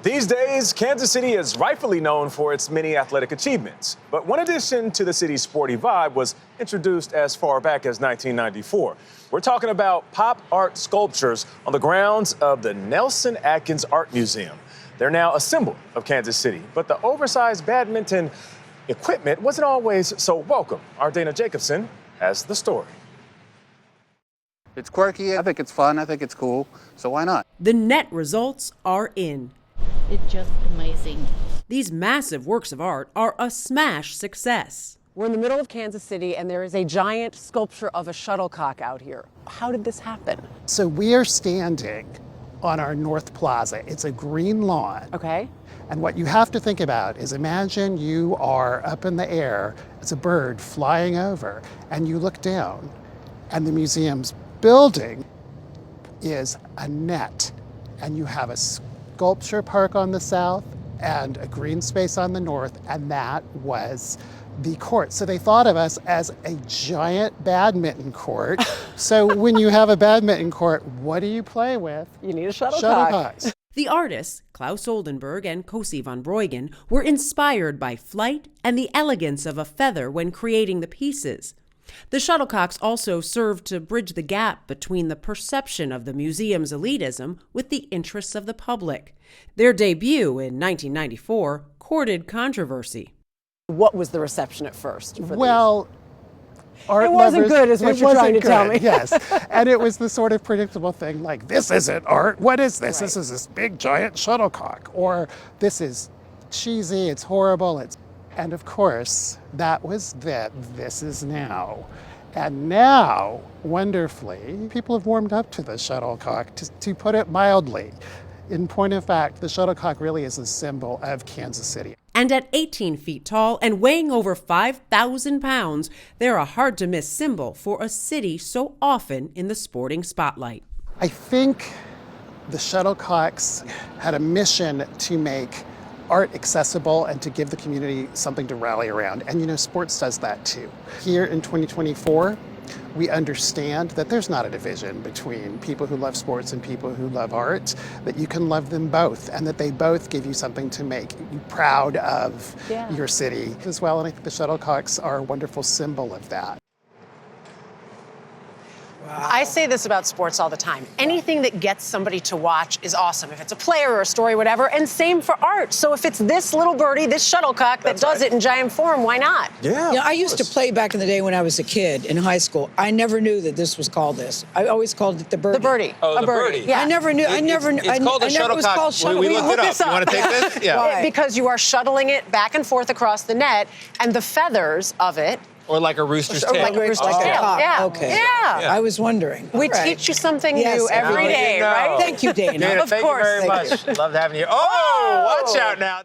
These days, Kansas City is rightfully known for its many athletic achievements. But one addition to the city's sporty vibe was introduced as far back as 1994. We're talking about pop art sculptures on the grounds of the Nelson-Atkins Art Museum. They're now a symbol of Kansas City, but the oversized badminton equipment wasn't always so welcome. Our Dana Jacobson has the story. It's quirky, I think it's fun, I think it's cool, so why not? The net results are in. It's just amazing. These massive works of art are a smash success. We're in the middle of Kansas City, and there is a giant sculpture of a shuttlecock out here. How did this happen? So we are standing on our North Plaza. It's a green lawn. Okay. And what you have to think about is imagine you are up in the air as a bird flying over, and you look down, and the museum's building is a net, and you have a sculpture park on the south and a green space on the north, and that was the court. So they thought of us as a giant badminton court. So when you have a badminton court, what do you play with? You need a shuttlecock. Shuttlecocks. The artists, Klaus Oldenburg and Cosi van Bruygen, were inspired by flight and the elegance of a feather when creating the pieces. The shuttlecocks also served to bridge the gap between the perception of the museum's elitism with the interests of the public. Their debut in 1994 courted controversy. What was the reception at first? Well, art it wasn't lovers, good, is what you're trying to tell me. Yes, and it was the sort of predictable thing like, this isn't art, what is this? Right. This is this big giant shuttlecock, or this is cheesy, it's horrible, and of course, that was then, this is now. And now, wonderfully, people have warmed up to the shuttlecock, to put it mildly. In point of fact, the shuttlecock really is a symbol of Kansas City. And at 18 feet tall and weighing over 5,000 pounds, they're a hard-to-miss symbol for a city so often in the sporting spotlight. I think the shuttlecocks had a mission to make art accessible and to give the community something to rally around. And you know, sports does that too. Here in 2024, we understand that there's not a division between people who love sports and people who love art, that you can love them both, and that they both give you something to make you proud of your city as well. And I think the shuttlecocks are a wonderful symbol of that. I say this about sports all the time. Anything that gets somebody to watch is awesome. If it's a player or a story, whatever, and same for art. So if it's this little birdie, this shuttlecock that does it in giant form, why not? Yeah. You know, I used to play back in the day when I was a kid in high school. I never knew that this was called this. I always called it the birdie. The birdie. Oh, the birdie. Yeah. I never knew. It's called a shuttlecock. We looked it up. You want to take this? Yeah. Why? Because you are shuttling it back and forth across the net, and the feathers of it. Or like a rooster's Or tail. like a rooster's Like a tail. cock. Yeah. Okay. Yeah. I was wondering. We All right. teach you something Yes, new every every day, day. right? Thank you, Dana. Dana, Of thank course. you very much. Loved having you. Oh, watch out now.